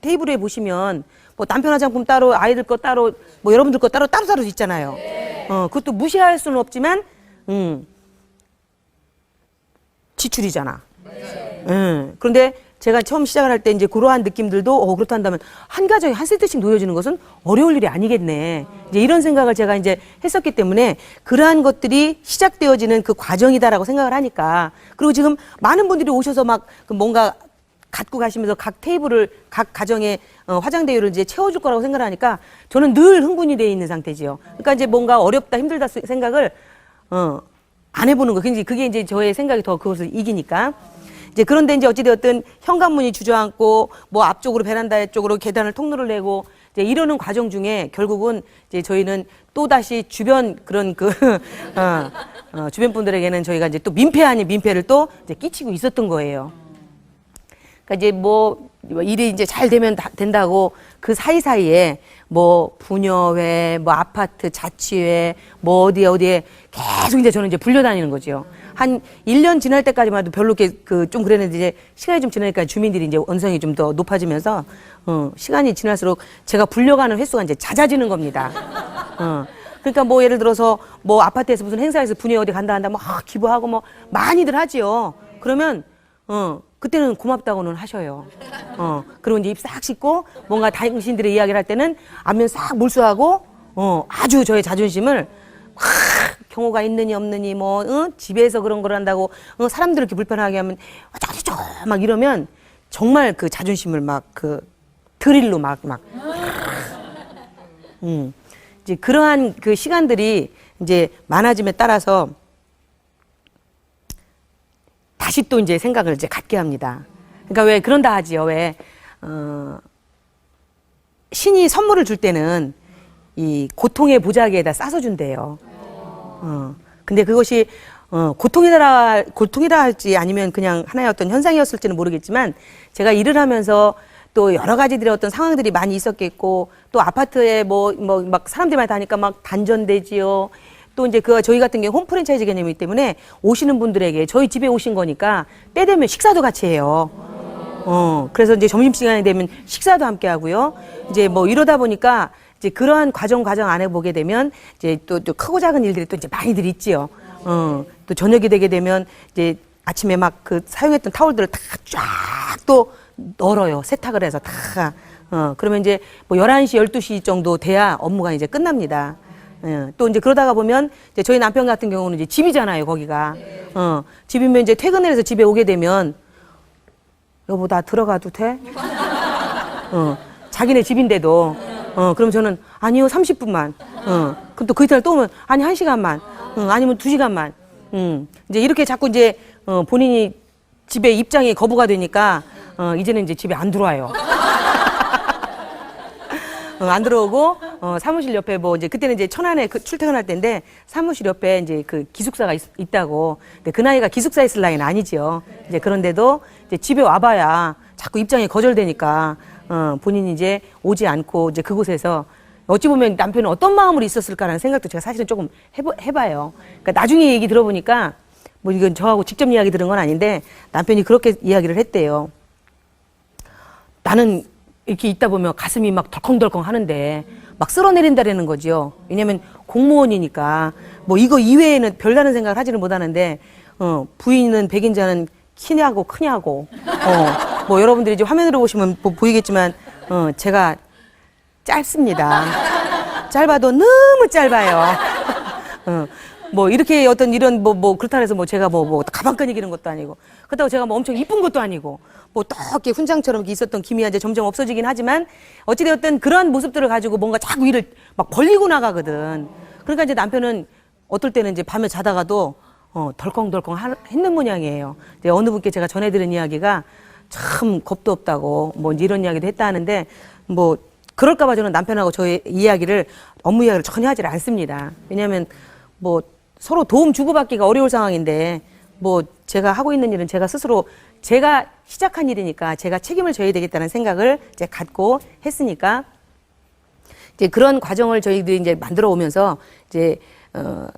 테이블에 보시면 뭐 남편 화장품 따로, 아이들 거 따로, 뭐 여러분들 거 따로 있잖아요. 그것도 무시할 수는 없지만 지출이잖아. 그런데 제가 처음 시작을 할 때 이제 그러한 느낌들도 그렇다 한다면 한 가정에 한 세트씩 놓여지는 것은 어려울 일이 아니겠네. 이제 이런 생각을 제가 이제 했었기 때문에 그러한 것들이 시작되어지는 그 과정이다라고 생각을 하니까, 그리고 지금 많은 분들이 오셔서 막 뭔가 갖고 가시면서 각 테이블을 각 가정의 화장대유를 이제 채워줄 거라고 생각을 하니까 저는 늘 흥분이 되어 있는 상태지요. 그러니까 이제 뭔가 어렵다, 힘들다 생각을 안 해보는 거. 굉장히 그게 이제 저의 생각이 더 그것을 이기니까. 이제 그런데 이제 어찌되었든 현관문이 주저앉고 뭐 앞쪽으로 베란다 쪽으로 계단을 통로를 내고 이제 이러는 과정 중에 결국은 이제 저희는 또 다시 주변 그런 그 주변 분들에게는 저희가 이제 또 민폐 아닌 민폐를 또 이제 끼치고 있었던 거예요. 그러니까 이제 뭐 일이 이제 잘 되면 된다고 그 사이사이에 뭐 부녀회, 뭐 아파트 자치회, 뭐 어디에 계속 이제 저는 이제 불려다니는 거죠. 한 1년 지날 때까지만 해도 별로 이렇게 좀 그랬는데 이제 시간이 좀 지나니까 주민들이 이제 언성이 좀 더 높아지면서 시간이 지날수록 제가 불려가는 횟수가 이제 잦아지는 겁니다. 그러니까 뭐 예를 들어서 뭐 아파트에서 무슨 행사에서 분이 어디 간다 한다 뭐 기부하고 뭐 많이들 하지요. 그러면 그때는 고맙다고는 하셔요. 그리고 이제 입 싹 씻고 뭔가 당신들의 이야기를 할 때는 안면 싹 몰수하고 아주 저의 자존심을 경호가 있느니 없느니 뭐 집에서 그런 걸 한다고 사람들 이렇게 불편하게 하면 어쩌고저쩌고 막 이러면 정말 그 자존심을 막 그 드릴로 막 이제 그러한 그 시간들이 이제 많아짐에 따라서 다시 또 이제 생각을 이제 갖게 합니다. 그러니까 왜 그런다 하지요. 왜 신이 선물을 줄 때는 이 고통의 보자기에다 싸서 준대요. 근데 그것이 고통이라 할지 아니면 그냥 하나의 어떤 현상이었을지는 모르겠지만 제가 일을 하면서 또 여러 가지들의 어떤 상황들이 많이 있었겠고 또 아파트에 막 사람들이 많이 다니까 막 단전되지요. 또 이제 저희 같은 경우 홈 프랜차이즈 개념이기 때문에 오시는 분들에게 저희 집에 오신 거니까 때 되면 식사도 같이 해요. 그래서 이제 점심시간이 되면 식사도 함께 하고요. 이제 뭐 이러다 보니까 이제 그러한 과정 안에 보게 되면 이제 또 크고 작은 일들이 또 이제 많이들 있지요. 또 저녁이 되게 되면 이제 아침에 막 그 사용했던 타올들을 다 쫙 또 널어요. 세탁을 해서 다. 그러면 이제 뭐 11시, 12시 정도 돼야 업무가 이제 끝납니다. 또 이제 그러다가 보면 이제 저희 남편 같은 경우는 이제 집이잖아요, 거기가. 집이면 이제 퇴근을 해서 집에 오게 되면 여보, 나 들어가도 돼? 자기네 집인데도. 그럼 저는 아니요, 30분만. 그럼 또 그 이튿날 또 오면 아니, 1시간만. 아니면 2시간만. 이제 이렇게 자꾸 이제 본인이 집에 입장이 거부가 되니까 이제는 이제 집에 안 들어와요. 안 들어오고 사무실 옆에 뭐 이제 그때는 이제 천안에 출퇴근할 때인데 사무실 옆에 이제 그 기숙사가 있다고. 근데 그 나이가 기숙사에 있을 나이는 아니죠. 이제 그런데도 이제 집에 와봐야 자꾸 입장이 거절되니까 본인이 이제 오지 않고 이제 그곳에서 어찌 보면 남편은 어떤 마음으로 있었을까라는 생각도 제가 사실은 조금 해봐요. 그러니까 나중에 얘기 들어보니까 뭐 이건 저하고 직접 이야기 들은 건 아닌데 남편이 그렇게 이야기를 했대요. 나는 이렇게 있다 보면 가슴이 막 덜컹덜컹 하는데 막 쓸어내린다라는 거죠. 왜냐면 공무원이니까 뭐 이거 이외에는 별다른 생각을 하지는 못하는데 부인은 백인자는 키냐고 크냐고 뭐 여러분들이 이제 화면으로 보시면 보이겠지만 제가 짧습니다. 짧아도 너무 짧아요. 뭐 이렇게 어떤 이런 뭐 그렇다 해서 뭐 제가 뭐 가방끈이 기는 것도 아니고 그렇다고 제가 뭐 엄청 이쁜 것도 아니고 뭐 또 이렇게 훈장처럼 있었던 기미가 이제 점점 없어지긴 하지만 어찌되었든 그런 모습들을 가지고 뭔가 자꾸 일을 막 벌리고 나가거든. 그러니까 이제 남편은 어떨 때는 이제 밤에 자다가도 덜컹덜컹 했는 모양이에요. 이제 어느 분께 제가 전해드린 이야기가 참 겁도 없다고 뭐 이런 이야기도 했다 하는데 뭐 그럴까봐 저는 남편하고 저의 이야기를 업무 이야기를 전혀 하질 않습니다. 왜냐하면 뭐 서로 도움 주고받기가 어려울 상황인데 뭐 제가 하고 있는 일은 제가 스스로 제가 시작한 일이니까 제가 책임을 져야 되겠다는 생각을 이제 갖고 했으니까 이제 그런 과정을 저희들이 이제 만들어 오면서 이제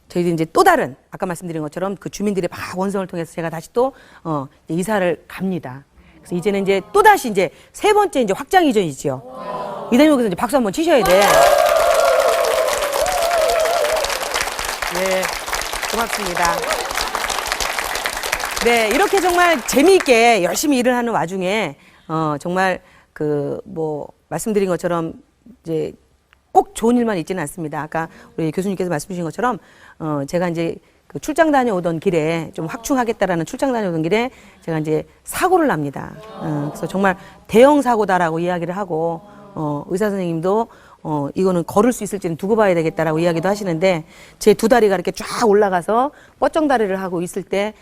저희들이 이제 또 다른 아까 말씀드린 것처럼 그 주민들의 막 원성을 통해서 제가 다시 또 이사를 갑니다. 그래서 이제는 이제 또 다시 이제 세 번째 이제 확장 이전이지요. 이 대목에서 이제 박수 한번 치셔야 돼. 네, 고맙습니다. 네, 이렇게 정말 재미있게 열심히 일을 하는 와중에 정말 그 뭐 말씀드린 것처럼 이제 꼭 좋은 일만 있지는 않습니다. 아까 우리 교수님께서 말씀 주신 것처럼 제가 이제 그 출장 다녀오던 길에 좀 확충하겠다라는 출장 다녀오던 길에 제가 이제 사고를 납니다. 그래서 정말 대형 사고다라고 이야기를 하고 의사 선생님도 이거는 걸을 수 있을지는 두고 봐야 되겠다라고 이야기도 하시는데 제 두 다리가 이렇게 쫙 올라가서 뻗정 다리를 하고 있을 때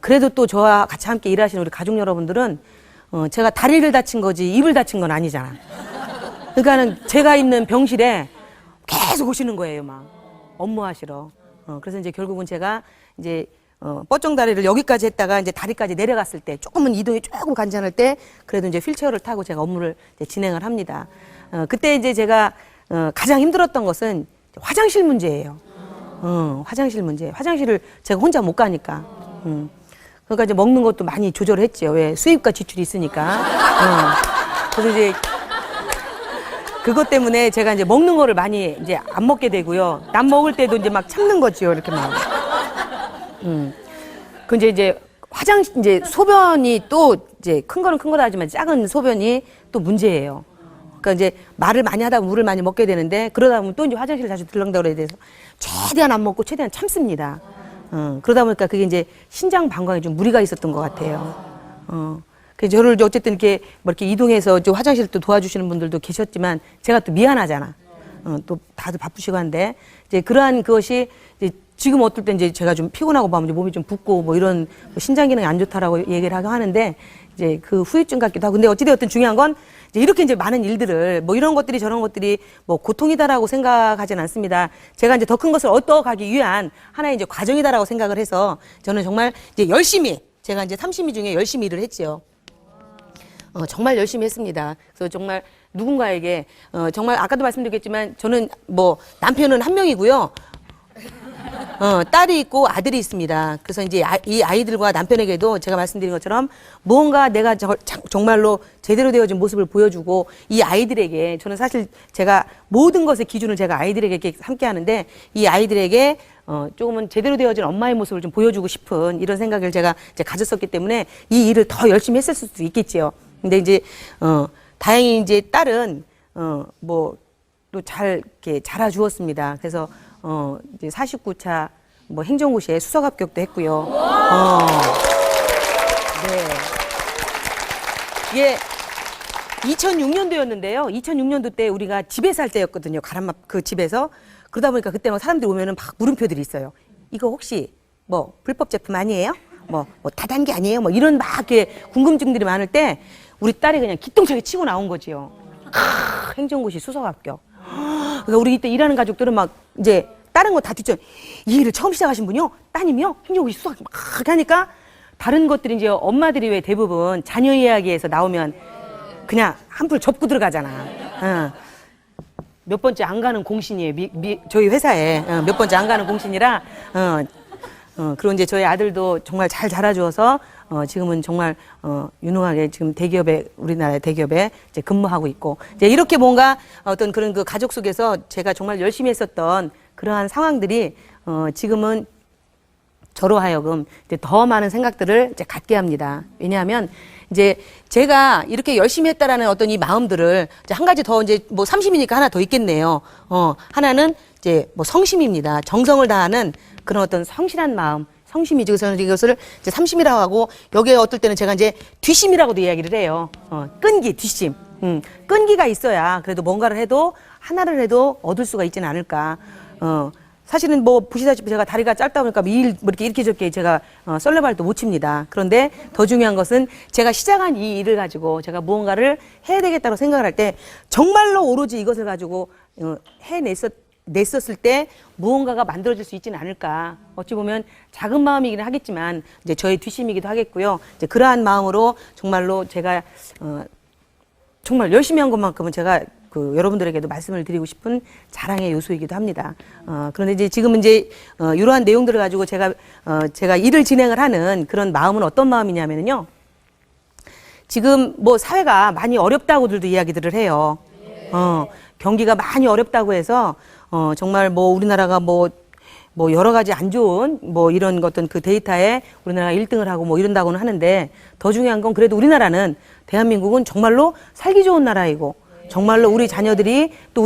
그래도 또 저와 같이 함께 일하시는 우리 가족 여러분들은 제가 다리를 다친 거지 입을 다친 건 아니잖아. 그러니까는 제가 있는 병실에 계속 오시는 거예요, 막 업무하시러. 그래서 이제 결국은 제가 이제 뻗정 다리를 여기까지 했다가 이제 다리까지 내려갔을 때 조금은 이동이 조금 간절할 때 그래도 이제 휠체어를 타고 제가 업무를 이제 진행을 합니다. 그때 이제 제가 가장 힘들었던 것은 화장실 문제예요. 화장실 문제. 화장실을 제가 혼자 못 가니까. 그러니까 이제 먹는 것도 많이 조절을 했죠. 왜 수입과 지출이 있으니까. 그래서 이제 그것 때문에 제가 이제 먹는 거를 많이 이제 안 먹게 되고요. 남 먹을 때도 이제 막 참는 거지요. 이렇게 막. 근데 이제 이제 소변이 또 이제 큰 거는 큰 거다 하지만 작은 소변이 또 문제예요. 그러니까 이제 말을 많이 하다 물을 많이 먹게 되는데 그러다 보면 또 이제 화장실을 자주 들른다고 그래야 돼서 최대한 안 먹고 최대한 참습니다. 그러다 보니까 그게 이제 신장 방광에 좀 무리가 있었던 것 같아요. 그래서 저를 어쨌든 이렇게 뭐 이렇게 이동해서 좀 화장실 또 도와주시는 분들도 계셨지만 제가 또 미안하잖아. 또 다들 바쁘시고 한데 이제 그러한 그것이 이제 지금 어떨 때 이제 제가 좀 피곤하고 막 몸이 좀 붓고 뭐 이런 뭐 신장 기능이 안 좋다라고 얘기를 하는데 이제 그 후유증 같기도 하고 근데 어찌되었든 중요한 건 이제 이렇게 이제 많은 일들을 뭐 이런 것들이 저런 것들이 뭐 고통이다라고 생각하진 않습니다. 제가 이제 더 큰 것을 얻어가기 위한 하나의 이제 과정이다라고 생각을 해서 저는 정말 이제 열심히 제가 이제 30일 중에 열심히 일을 했지요. 정말 열심히 했습니다. 그래서 정말 누군가에게 정말 아까도 말씀드렸겠지만 저는 뭐 남편은 한 명이고요. 딸이 있고 아들이 있습니다. 그래서 이제 이 아이들과 남편에게도 제가 말씀드린 것처럼 무언가 내가 정말로 제대로 되어진 모습을 보여주고 이 아이들에게 저는 사실 제가 모든 것의 기준을 제가 아이들에게 이렇게 함께 하는데 이 아이들에게 조금은 제대로 되어진 엄마의 모습을 좀 보여주고 싶은 이런 생각을 제가 이제 가졌었기 때문에 이 일을 더 열심히 했을 수도 있겠지요. 근데 이제 다행히 이제 딸은 뭐 또 잘 이렇게 자라주었습니다. 그래서 이제 49차 뭐 행정고시에 수석 합격도 했고요. 네. 이게 2006년도였는데요. 2006년도 때 우리가 집에 살 때였거든요. 가람막 그 집에서. 그러다 보니까 그때 막 사람들이 오면은 막 물음표들이 있어요. 이거 혹시 뭐 불법 제품 아니에요? 뭐 다단계 아니에요? 뭐 이런 막 이렇게 궁금증들이 많을 때 우리 딸이 그냥 기똥차게 치고 나온 거지요. 행정고시 수석 합격. 그러니까 우리 이때 일하는 가족들은 막 이제 다른 거 다 듣죠. 이 일을 처음 시작하신 분이요? 따님이요? 행정고시 수석 막 하니까 다른 것들이 이제 엄마들이 왜 대부분 자녀 이야기에서 나오면 그냥 한풀 접고 들어가잖아. 몇 번째 안 가는 공신이에요. 저희 회사에 몇 번째 안 가는 공신이라 그리고 이제 저희 아들도 정말 잘 자라주어서 지금은 정말 유능하게 지금 대기업에 우리나라의 대기업에 이제 근무하고 있고 이제 이렇게 뭔가 어떤 그런 그 가족 속에서 제가 정말 열심히 했었던 그러한 상황들이 지금은 저로 하여금 이제 더 많은 생각들을 이제 갖게 합니다. 왜냐하면 이제 제가 이렇게 열심히 했다라는 어떤 이 마음들을 이제 한 가지 더 이제 뭐 30이니까 하나 더 있겠네요. 하나는 이제 뭐 성심입니다. 정성을 다하는 그런 어떤 성실한 마음, 성심이죠. 그래서 이것을 이제 삼심이라고 하고 여기에 어떨 때는 제가 이제 뒤심이라고도 이야기를 해요. 끈기, 뒤심. 끈기가 있어야 그래도 뭔가를 해도 하나를 해도 얻을 수가 있지는 않을까. 사실은 뭐 보시다시피 제가 다리가 짧다 보니까 뭐 이렇게 저렇게 제가 썰레발도 못 칩니다. 그런데 더 중요한 것은 제가 시작한 이 일을 가지고 제가 무언가를 해야 되겠다고 생각을 할 때 정말로 오로지 이것을 가지고 냈었을 때 무언가가 만들어질 수 있지는 않을까. 어찌 보면 작은 마음이긴 하겠지만 이제 저의 뒷심이기도 하겠고요. 이제 그러한 마음으로 정말로 제가 정말 열심히 한 것만큼은 제가 여러분들에게도 말씀을 드리고 싶은 자랑의 요소이기도 합니다. 그런데 이제 지금은 이제 이러한 내용들을 가지고 제가 일을 진행을 하는 그런 마음은 어떤 마음이냐면요. 지금 뭐 사회가 많이 어렵다고들도 이야기들을 해요. 경기가 많이 어렵다고 해서 정말 뭐 우리나라가 뭐 여러 가지 안 좋은 뭐 이런 어떤 그 데이터에 우리나라가 1등을 하고 뭐 이런다고는 하는데 더 중요한 건 그래도 우리나라는 대한민국은 정말로 살기 좋은 나라이고 정말로 우리 자녀들이 또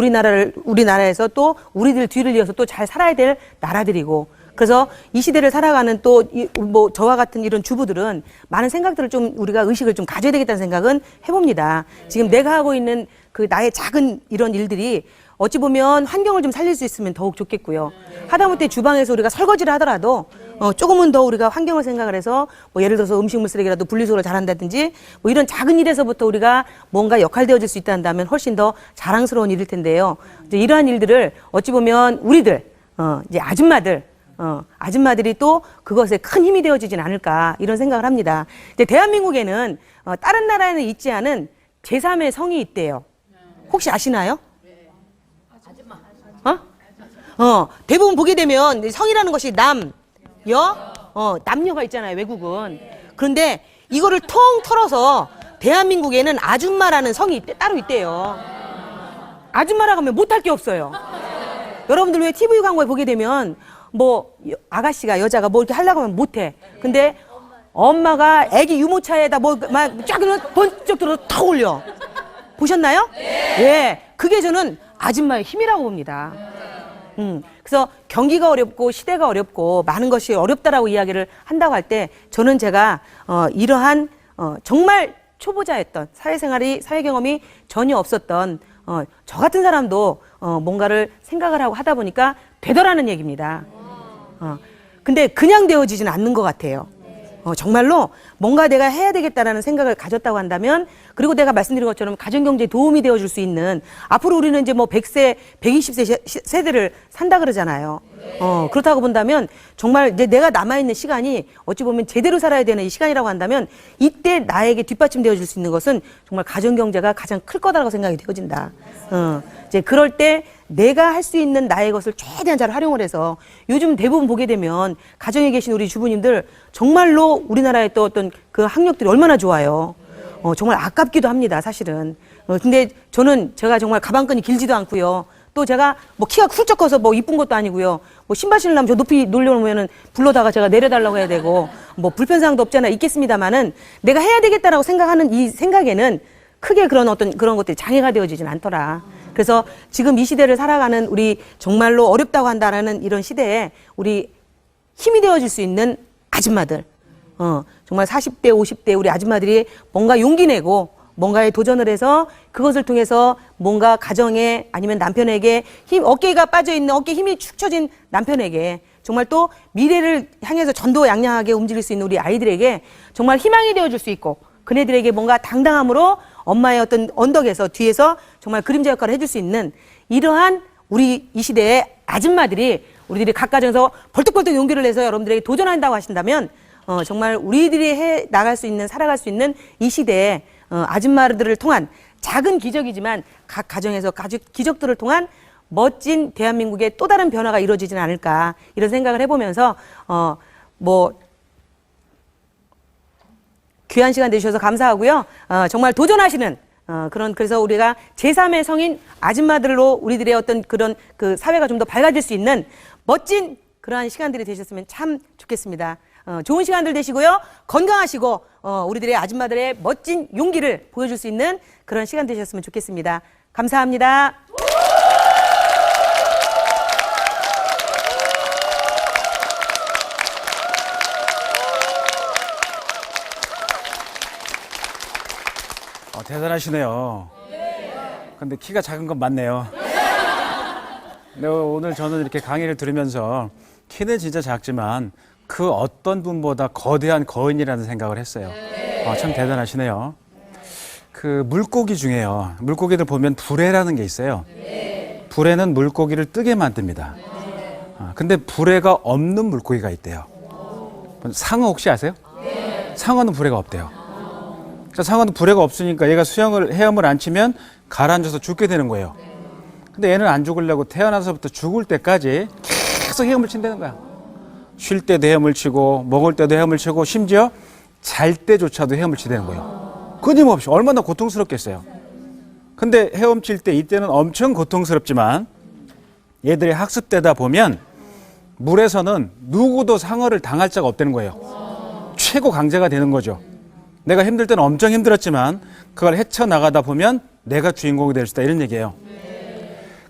우리나라에서 또 우리들 뒤를 이어서 또 잘 살아야 될 나라들이고 그래서 이 시대를 살아가는 또 뭐 저와 같은 이런 주부들은 많은 생각들을 좀 우리가 의식을 좀 가져야 되겠다는 생각은 해봅니다. 지금 내가 하고 있는 그 나의 작은 이런 일들이 어찌 보면 환경을 좀 살릴 수 있으면 더욱 좋겠고요. 하다못해 주방에서 우리가 설거지를 하더라도 조금은 더 우리가 환경을 생각을 해서 뭐 예를 들어서 음식물 쓰레기라도 분리수거를 잘한다든지 뭐 이런 작은 일에서부터 우리가 뭔가 역할되어질 수 있다면 훨씬 더 자랑스러운 일일 텐데요. 이제 이러한 일들을 어찌 보면 우리들 이제 아줌마들이 또 그것에 큰 힘이 되어지진 않을까 이런 생각을 합니다. 이제 대한민국에는 다른 나라에는 있지 않은 제3의 성이 있대요. 혹시 아시나요? 대부분 보게 되면 성이라는 것이 남, 여, 남녀가 있잖아요, 외국은. 그런데 이거를 통 털어서 대한민국에는 아줌마라는 성이 따로 있대요. 아줌마라고 하면 못할 게 없어요. 여러분들 왜 TV 광고에 보게 되면 뭐 아가씨가 여자가 뭐 이렇게 하려고 하면 못해. 근데 엄마가 애기 유모차에다 뭐 막 쫙 번쩍 들어 탁 올려. 보셨나요? 네. 그게 저는 아줌마의 힘이라고 봅니다. 그래서 경기가 어렵고 시대가 어렵고 많은 것이 어렵다라고 이야기를 한다고 할 때 저는 제가 이러한 정말 초보자였던 사회 경험이 전혀 없었던 저 같은 사람도 뭔가를 생각을 하고 하다 보니까 되더라는 얘기입니다. 근데 그냥 되어지진 않는 것 같아요. 정말로 뭔가 내가 해야 되겠다라는 생각을 가졌다고 한다면, 그리고 내가 말씀드린 것처럼 가정경제에 도움이 되어줄 수 있는, 앞으로 우리는 이제 뭐 100세, 120세 세대를 산다 그러잖아요. 그렇다고 본다면 정말 이제 내가 남아있는 시간이 어찌 보면 제대로 살아야 되는 이 시간이라고 한다면, 이때 나에게 뒷받침되어 줄 수 있는 것은 정말 가정경제가 가장 클 거다라고 생각이 되어진다. 이제 그럴 때 내가 할 수 있는 나의 것을 최대한 잘 활용을 해서, 요즘 대부분 보게 되면 가정에 계신 우리 주부님들 정말로 우리나라의 또 어떤 그 학력들이 얼마나 좋아요. 정말 아깝기도 합니다, 사실은. 근데 제가 정말 가방끈이 길지도 않고요. 또 제가 뭐 키가 훌쩍 커서 뭐 이쁜 것도 아니고요. 뭐 신발 신으려면 저 높이 놀려놓으면은 불러다가 제가 내려달라고 해야 되고, 뭐 불편사항도 없지 않아 있겠습니다만은, 내가 해야 되겠다라고 생각하는 이 생각에는 크게 그런 것들이 장애가 되어지진 않더라. 그래서 지금 이 시대를 살아가는 우리 정말로 어렵다고 한다라는 이런 시대에 우리 힘이 되어줄 수 있는 아줌마들, 정말 40대, 50대 우리 아줌마들이 뭔가 용기 내고 뭔가에 도전을 해서 그것을 통해서 뭔가 가정에 아니면 남편에게 어깨가 빠져있는, 어깨에 힘이 축 처진 남편에게 정말 또 미래를 향해서 전도양양하게 움직일 수 있는 우리 아이들에게 정말 희망이 되어줄 수 있고, 그네들에게 뭔가 당당함으로 엄마의 어떤 언덕에서 뒤에서 정말 그림자 역할을 해줄 수 있는 이러한 우리 이 시대의 아줌마들이, 우리들이 각 가정에서 벌떡벌떡 용기를 내서 여러분들에게 도전한다고 하신다면, 정말 우리들이 해 나갈 수 있는, 살아갈 수 있는 이 시대에 아줌마들을 통한 작은 기적이지만 각 가정에서 기적들을 통한 멋진 대한민국의 또 다른 변화가 이루어지지는 않을까, 이런 생각을 해보면서 귀한 시간 내주셔서 감사하고요. 정말 도전하시는 그래서 우리가 제3의 성인 아줌마들로 우리들의 어떤 그런 그 사회가 좀 더 밝아질 수 있는 멋진 그러한 시간들이 되셨으면 참 좋겠습니다. 좋은 시간들 되시고요. 건강하시고 우리들의 아줌마들의 멋진 용기를 보여줄 수 있는 그런 시간 되셨으면 좋겠습니다. 감사합니다. 대단하시네요. 근데 키가 작은 건 맞네요. 근데 오늘 저는 이렇게 강의를 들으면서 키는 진짜 작지만 그 어떤 분보다 거대한 거인이라는 생각을 했어요. 참 대단하시네요. 그 물고기 중에요. 물고기들 보면 불에라는 게 있어요. 불에는 물고기를 뜨게 만듭니다. 근데 불에가 없는 물고기가 있대요. 상어 혹시 아세요? 상어는 불에가 없대요. 상어는 불에가 없으니까 얘가 헤엄을 안 치면 가라앉아서 죽게 되는 거예요. 근데 얘는 안 죽으려고 태어나서부터 죽을 때까지 계속 헤엄을 친다는 거야. 쉴 때도 헤엄을 치고, 먹을 때도 헤엄을 치고, 심지어 잘 때조차도 헤엄을 치다는 거예요. 끊임없이. 얼마나 고통스럽겠어요. 근데 헤엄칠 때 이때는 엄청 고통스럽지만 얘들이 학습되다 보면 물에서는 누구도 상어를 당할 자가 없다는 거예요. 최고 강자가 되는 거죠. 내가 힘들 때는 엄청 힘들었지만 그걸 헤쳐나가다 보면 내가 주인공이 될 수 있다, 이런 얘기예요.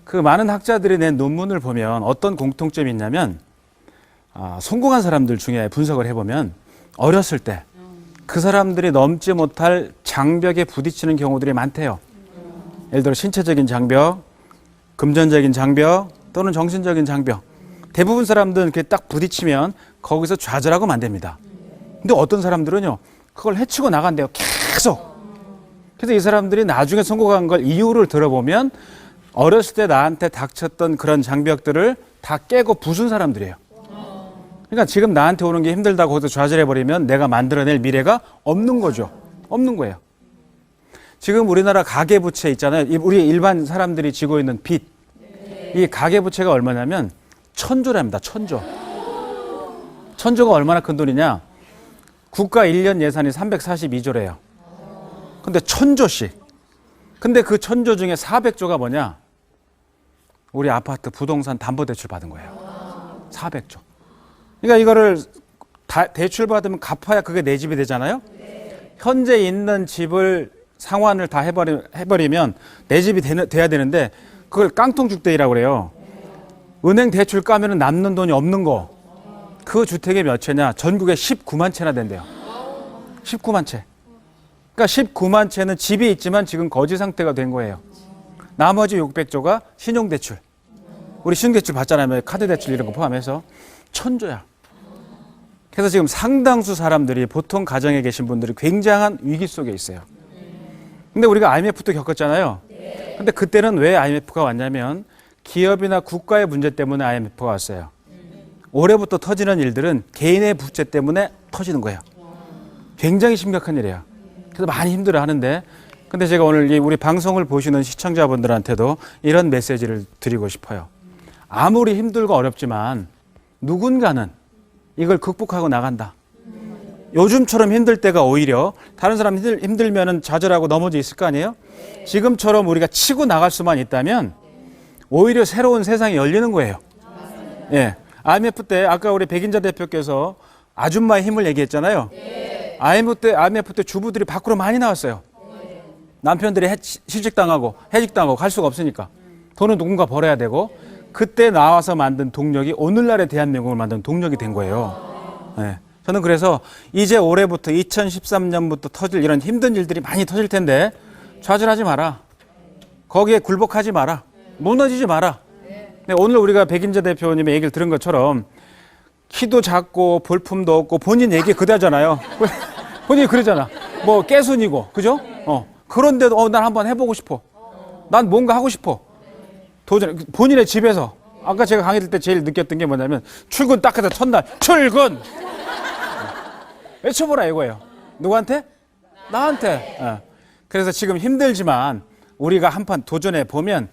그 많은 학자들이 낸 논문을 보면 어떤 공통점이 있냐면, 성공한 사람들 중에 분석을 해보면 어렸을 때 그 사람들이 넘지 못할 장벽에 부딪히는 경우들이 많대요. 예를 들어 신체적인 장벽, 금전적인 장벽, 또는 정신적인 장벽. 대부분 사람들은 이렇게 딱 부딪히면 거기서 좌절하고 안 됩니다. 근데 어떤 사람들은요, 그걸 헤치고 나간대요. 계속. 그래서 이 사람들이 나중에 성공한 걸 이유를 들어보면 어렸을 때 나한테 닥쳤던 그런 장벽들을 다 깨고 부순 사람들이에요. 그러니까 지금 나한테 오는 게 힘들다고 거기서 좌절해버리면 내가 만들어낼 미래가 없는 거죠. 없는 거예요. 지금 우리나라 가계부채 있잖아요. 우리 일반 사람들이 지고 있는 빚. 이 가계부채가 얼마냐면 1,000조랍니다. 1,000조. 1,000조가 얼마나 큰 돈이냐. 국가 1년 예산이 342조래요. 근데 1,000조씩. 근데 그 1,000조 중에 400조가 뭐냐? 우리 아파트 부동산 담보대출 받은 거예요. 400조. 그러니까 이거를 대출 받으면 갚아야 그게 내 집이 되잖아요. 현재 있는 집을 상환을 다 해버리면 내 집이 돼야 되는데 그걸 깡통주택이라고 그래요. 은행 대출 까면 남는 돈이 없는 거. 그 주택이 몇 채냐? 전국에 19만 채나 된대요. 19만 채. 그러니까 19만 채는 집이 있지만 지금 거지 상태가 된 거예요. 나머지 600조가 신용대출. 우리 신용대출 받잖아요. 카드대출 이런 거 포함해서. 천조야. 그래서 지금 상당수 사람들이 보통 가정에 계신 분들이 굉장한 위기 속에 있어요. 근데 우리가 IMF도 겪었잖아요. 근데 그때는 왜 IMF가 왔냐면 기업이나 국가의 문제 때문에 IMF가 왔어요. 올해부터 터지는 일들은 개인의 부채 때문에 터지는 거예요. 굉장히 심각한 일이에요. 그래서 많이 힘들어 하는데, 근데 제가 오늘 우리 방송을 보시는 시청자분들한테도 이런 메시지를 드리고 싶어요. 아무리 힘들고 어렵지만 누군가는 이걸 극복하고 나간다. 요즘처럼 힘들 때가 오히려 다른 사람 힘들면 좌절하고 넘어져 있을 거 아니에요? 지금처럼 우리가 치고 나갈 수만 있다면 오히려 새로운 세상이 열리는 거예요. 예. IMF 때 아까 우리 백인자 대표께서 아줌마의 힘을 얘기했잖아요. IMF 때 주부들이 밖으로 많이 나왔어요. 남편들이 실직당하고 해직당하고 갈 수가 없으니까 돈은 누군가 벌어야 되고, 그때 나와서 만든 동력이 오늘날의 대한민국을 만든 동력이 된 거예요. 네. 저는 그래서 이제 올해부터 2013년부터 터질 이런 힘든 일들이 많이 터질 텐데 좌절하지 마라. 거기에 굴복하지 마라. 무너지지 마라. 네, 오늘 우리가 백인자 대표님의 얘기를 들은 것처럼 키도 작고 볼품도 없고 본인 얘기 그대잖아요. 본인이 그러잖아. 뭐 깨순이고, 그죠? 그런데도 난 한번 해보고 싶어. 난 뭔가 하고 싶어. 도전. 본인의 집에서 아까 제가 강의 들 때 제일 느꼈던 게 뭐냐면 출근 딱 해서 첫날 출근 외쳐보라 이거예요. 누구한테? 나한테. 그래서 지금 힘들지만 우리가 한판 도전해 보면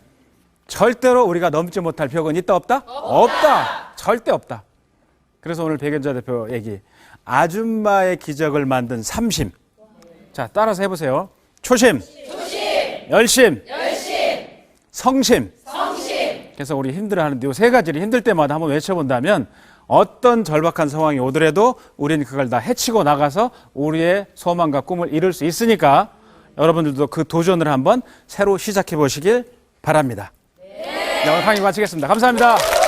절대로 우리가 넘지 못할 벽은 있다 없다? 없다. 절대 없다. 그래서 오늘 백연자 대표 얘기, 아줌마의 기적을 만든 삼심. 자, 따라서 해보세요. 초심, 열심, 성심. 그래서 우리 힘들어하는데 이 세 가지를 힘들 때마다 한번 외쳐본다면 어떤 절박한 상황이 오더라도 우리는 그걸 다 해치고 나가서 우리의 소망과 꿈을 이룰 수 있으니까 여러분들도 그 도전을 한번 새로 시작해 보시길 바랍니다. 네, 오늘 강의 마치겠습니다. 감사합니다.